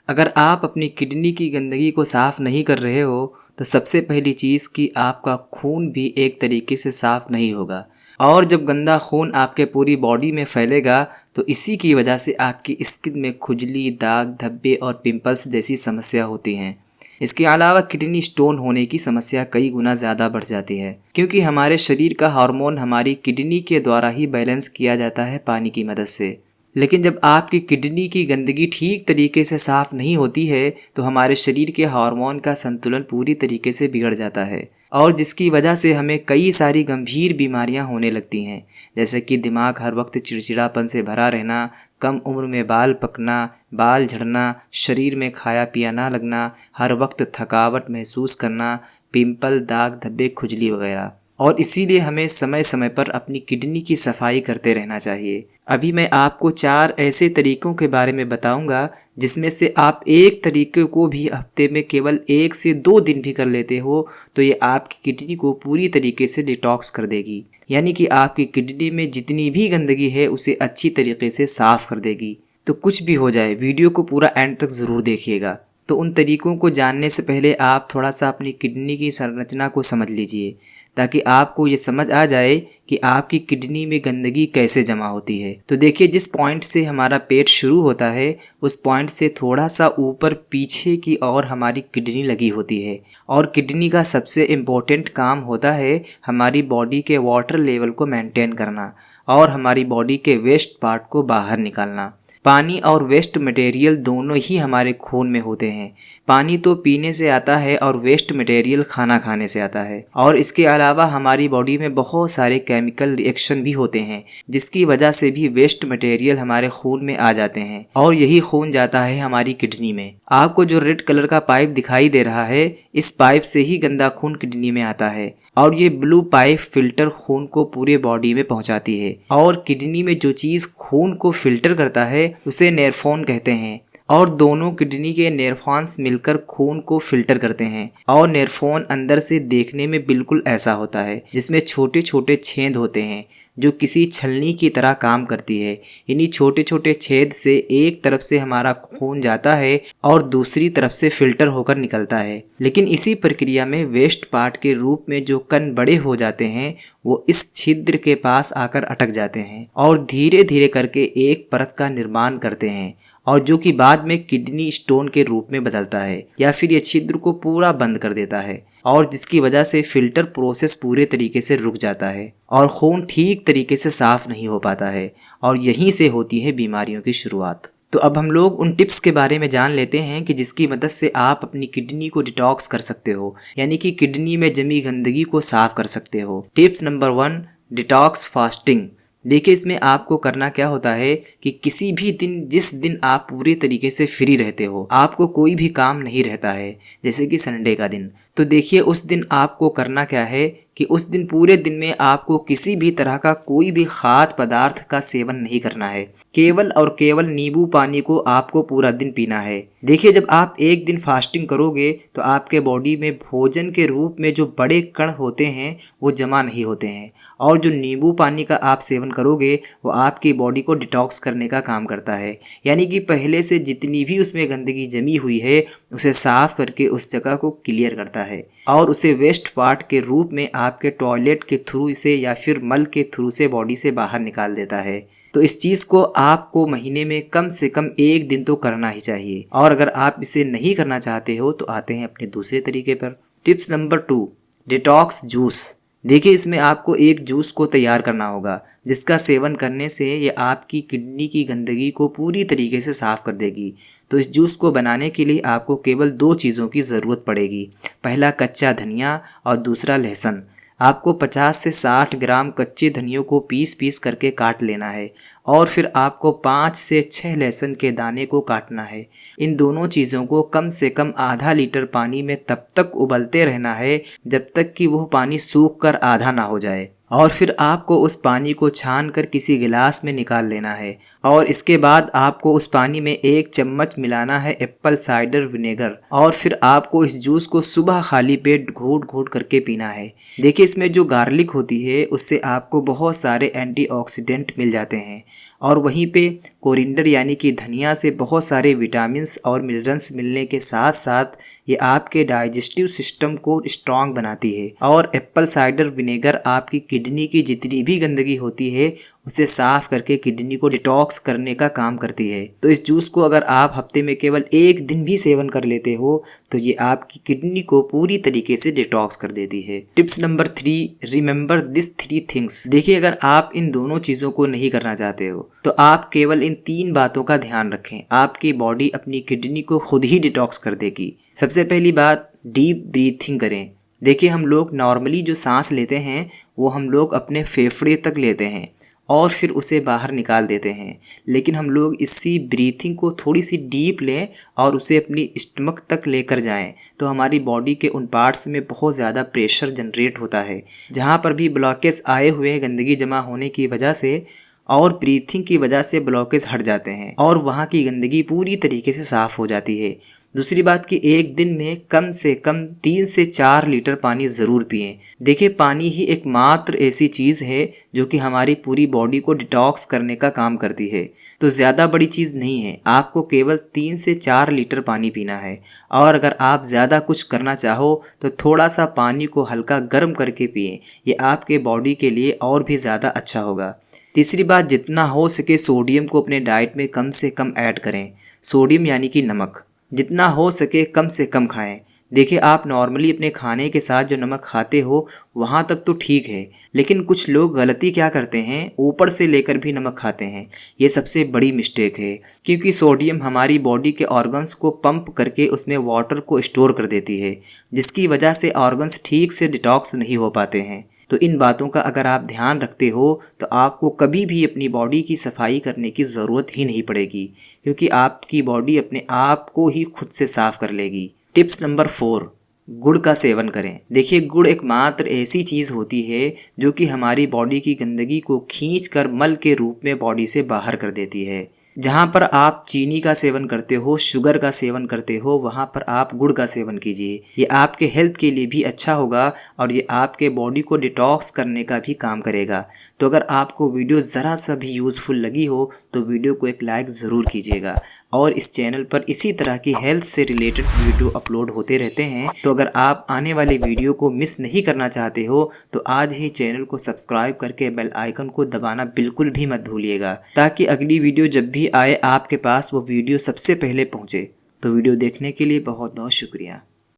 अगर आप अपनी किडनी की गंदगी को साफ़ नहीं कर रहे हो तो सबसे पहली चीज़ कि आपका खून भी एक तरीके से साफ़ नहीं होगा। और जब गंदा खून आपके पूरी बॉडी में फैलेगा तो इसी की वजह से आपकी स्किन में खुजली, दाग, धब्बे और पिंपल्स जैसी समस्या होती हैं। इसके अलावा किडनी स्टोन होने की समस्या कई गुना ज़्यादा बढ़ जाती है, क्योंकि हमारे शरीर का हार्मोन हमारी किडनी के द्वारा ही बैलेंस किया जाता है पानी की मदद से। लेकिन जब आपकी किडनी की गंदगी ठीक तरीके से साफ़ नहीं होती है तो हमारे शरीर के हार्मोन का संतुलन पूरी तरीके से बिगड़ जाता है, और जिसकी वजह से हमें कई सारी गंभीर बीमारियां होने लगती हैं, जैसे कि दिमाग हर वक्त चिड़चिड़ापन से भरा रहना, कम उम्र में बाल पकना, बाल झड़ना, शरीर में खाया पिया ना लगना, हर वक्त थकावट महसूस करना, पिंपल, दाग धब्बे, खुजली वगैरह। और इसीलिए हमें समय समय पर अपनी किडनी की सफाई करते रहना चाहिए। अभी मैं आपको 4 ऐसे तरीकों के बारे में बताऊंगा जिसमें से आप एक तरीके को भी हफ्ते में केवल 1 से 2 दिन भी कर लेते हो तो ये आपकी किडनी को पूरी तरीके से डिटॉक्स कर देगी, यानी कि आपकी किडनी में जितनी भी गंदगी है उसे अच्छी तरीके से साफ़ कर देगी। तो कुछ भी हो जाए, वीडियो को पूरा एंड तक ज़रूर देखिएगा। तो उन तरीकों को जानने से पहले आप थोड़ा सा अपनी किडनी की संरचना को समझ लीजिए, ताकि आपको ये समझ आ जाए कि आपकी किडनी में गंदगी कैसे जमा होती है। तो देखिए, जिस पॉइंट से हमारा पेट शुरू होता है उस पॉइंट से थोड़ा सा ऊपर पीछे की ओर हमारी किडनी लगी होती है, और किडनी का सबसे इम्पोर्टेंट काम होता है हमारी बॉडी के वाटर लेवल को मेंटेन करना और हमारी बॉडी के वेस्ट पार्ट को बाहर निकालना। पानी और वेस्ट मटेरियल दोनों ही हमारे खून में होते हैं। पानी तो पीने से आता है और वेस्ट मटेरियल खाना खाने से आता है। और इसके अलावा हमारी बॉडी में बहुत सारे केमिकल रिएक्शन भी होते हैं जिसकी वजह से भी वेस्ट मटेरियल हमारे खून में आ जाते हैं, और यही खून जाता है हमारी किडनी में। आपको जो रेड कलर का पाइप दिखाई दे रहा है, इस पाइप से ही गंदा खून किडनी में आता है, और ये ब्लू पाइप फिल्टर खून को पूरे बॉडी में पहुंचाती है। और किडनी में जो चीज़ खून को फिल्टर करता है उसे नेफ्रॉन कहते हैं, और दोनों किडनी के नेफ्रॉन्स मिलकर खून को फिल्टर करते हैं। और नेफ्रॉन अंदर से देखने में बिल्कुल ऐसा होता है, जिसमें छोटे छोटे छेद होते हैं जो किसी छलनी की तरह काम करती है। इन्हीं छोटे छोटे छेद से एक तरफ से हमारा खून जाता है और दूसरी तरफ से फिल्टर होकर निकलता है। लेकिन इसी प्रक्रिया में वेस्ट पार्ट के रूप में जो कण बड़े हो जाते हैं वो इस छिद्र के पास आकर अटक जाते हैं और धीरे धीरे करके एक परत का निर्माण करते हैं, और जो कि बाद में किडनी स्टोन के रूप में बदलता है, या फिर ये छिद्र को पूरा बंद कर देता है, और जिसकी वजह से फिल्टर प्रोसेस पूरे तरीके से रुक जाता है और खून ठीक तरीके से साफ नहीं हो पाता है, और यहीं से होती है बीमारियों की शुरुआत। तो अब हम लोग उन टिप्स के बारे में जान लेते हैं कि जिसकी मदद से आप अपनी किडनी को डिटॉक्स कर सकते हो, यानी कि किडनी में जमी गंदगी को साफ कर सकते हो। Tips number 1, detox fasting. देखिए, इसमें आपको करना क्या होता है कि किसी भी दिन, जिस दिन आप पूरे तरीके से फ्री रहते हो, आपको कोई भी काम नहीं रहता है, जैसे कि संडे का दिन, तो देखिए उस दिन आपको करना क्या है कि उस दिन पूरे दिन में आपको किसी भी तरह का कोई भी खाद्य पदार्थ का सेवन नहीं करना है। केवल और केवल नींबू पानी को आपको पूरा दिन पीना है। देखिए, जब आप एक दिन फास्टिंग करोगे तो आपके बॉडी में भोजन के रूप में जो बड़े कण होते हैं वो जमा नहीं होते हैं, और जो नींबू पानी का आप सेवन करोगे वो आपकी बॉडी को डिटॉक्स करने का काम करता है, यानी कि पहले से जितनी भी उसमें गंदगी जमी हुई है उसे साफ करके उस जगह को क्लियर करता है, और उसे वेस्ट पार्ट के रूप में आपके टॉयलेट के थ्रू से या फिर मल के थ्रू से बॉडी से बाहर निकाल देता है। तो इस चीज़ को आपको महीने में कम से कम 1 दिन तो करना ही चाहिए, और अगर आप इसे नहीं करना चाहते हो तो आते हैं अपने दूसरे तरीके पर। Tips number 2, detox juice. देखिए, इसमें आपको एक जूस को तैयार करना होगा जिसका सेवन करने से ये आपकी किडनी की गंदगी को पूरी तरीके से साफ कर देगी। तो इस जूस को बनाने के लिए आपको केवल 2 चीज़ों की ज़रूरत पड़ेगी। पहला कच्चा धनिया और दूसरा लहसुन। आपको 50 से 60 ग्राम कच्चे धनियों को पीस पीस करके काट लेना है, और फिर आपको 5 से 6 लहसुन के दाने को काटना है। इन दोनों चीज़ों को कम से कम आधा लीटर पानी में तब तक उबलते रहना है जब तक कि वह पानी सूख कर आधा ना हो जाए, और फिर आपको उस पानी को छान कर किसी गिलास में निकाल लेना है, और इसके बाद आपको उस पानी में 1 चम्मच मिलाना है एप्पल साइडर विनेगर और फिर आपको इस जूस को सुबह खाली पेट घूट घूट करके पीना है। देखिए इसमें जो गार्लिक होती है उससे आपको बहुत सारे एंटीऑक्सीडेंट मिल जाते हैं और वहीं पे कोरिंडर यानी कि धनिया से बहुत सारे विटामिन्स और मिनरल्स मिलने के साथ साथ ये आपके डाइजेस्टिव सिस्टम को स्ट्रांग बनाती है और एप्पल साइडर विनेगर आपकी किडनी की जितनी भी गंदगी होती है उसे साफ करके किडनी को डिटॉक्स करने का काम करती है। तो इस जूस को अगर आप हफ्ते में केवल 1 दिन भी सेवन कर लेते हो तो ये आपकी किडनी को पूरी तरीके से डिटॉक्स कर देती है। Tips number 3, remember this 3 things. देखिए अगर आप इन दोनों चीज़ों को नहीं करना चाहते हो तो आप केवल इन 3 बातों का ध्यान रखें, आपकी बॉडी अपनी किडनी को खुद ही डिटॉक्स कर देगी। सबसे पहली बात, डीप ब्रीथिंग करें। देखिए हम लोग नॉर्मली जो सांस लेते हैं वो हम लोग अपने फेफड़े तक लेते हैं और फिर उसे बाहर निकाल देते हैं, लेकिन हम लोग इसी ब्रीथिंग को थोड़ी सी डीप लें और उसे अपनी स्टमक तक लेकर जाएं तो हमारी बॉडी के उन पार्ट्स में बहुत ज़्यादा प्रेशर जनरेट होता है जहाँ पर भी ब्लॉकेज आए हुए हैं गंदगी जमा होने की वजह से, और ब्रीथिंग की वजह से ब्लॉकेज हट जाते हैं और वहाँ की गंदगी पूरी तरीके से साफ़ हो जाती है। दूसरी बात कि एक दिन में कम से कम 3 से 4 लीटर पानी ज़रूर पिएं। देखिए पानी ही एकमात्र ऐसी चीज़ है जो कि हमारी पूरी बॉडी को डिटॉक्स करने का काम करती है। तो ज़्यादा बड़ी चीज़ नहीं है, आपको केवल 3 से 4 लीटर पानी पीना है और अगर आप ज़्यादा कुछ करना चाहो तो थोड़ा सा पानी को हल्का गर्म करके पिएं, ये आपके बॉडी के लिए और भी ज़्यादा अच्छा होगा। तीसरी बात, जितना हो सके सोडियम को अपने डाइट में कम से कम ऐड करें। सोडियम यानी कि नमक जितना हो सके कम से कम खाएं। देखिए आप नॉर्मली अपने खाने के साथ जो नमक खाते हो वहाँ तक तो ठीक है, लेकिन कुछ लोग गलती क्या करते हैं, ऊपर से लेकर भी नमक खाते हैं। ये सबसे बड़ी मिस्टेक है क्योंकि सोडियम हमारी बॉडी के ऑर्गन्स को पंप करके उसमें वाटर को स्टोर कर देती है जिसकी वजह से ऑर्गन्स ठीक से डिटॉक्स नहीं हो पाते हैं। तो इन बातों का अगर आप ध्यान रखते हो तो आपको कभी भी अपनी बॉडी की सफाई करने की ज़रूरत ही नहीं पड़ेगी क्योंकि आपकी बॉडी अपने आप को ही खुद से साफ कर लेगी। टिप्स नंबर 4, गुड़ का सेवन करें। देखिए गुड़ एकमात्र ऐसी चीज़ होती है जो कि हमारी बॉडी की गंदगी को खींचकर मल के रूप में बॉडी से बाहर कर देती है। जहाँ पर आप चीनी का सेवन करते हो, शुगर का सेवन करते हो, वहाँ पर आप गुड़ का सेवन कीजिए। ये आपके हेल्थ के लिए भी अच्छा होगा और ये आपके बॉडी को डिटॉक्स करने का भी काम करेगा। तो अगर आपको वीडियो ज़रा सा भी यूज़फुल लगी हो तो वीडियो को एक लाइक ज़रूर कीजिएगा और इस चैनल पर इसी तरह की हेल्थ से रिलेटेड वीडियो अपलोड होते रहते हैं। तो अगर आप आने वाले वीडियो को मिस नहीं करना चाहते हो तो आज ही चैनल को सब्सक्राइब करके बेल आइकन को दबाना बिल्कुल भी मत भूलिएगा ताकि अगली वीडियो जब भी आए आपके पास वो वीडियो सबसे पहले पहुंचे। तो वीडियो देखने के लिए बहुत बहुत शुक्रिया।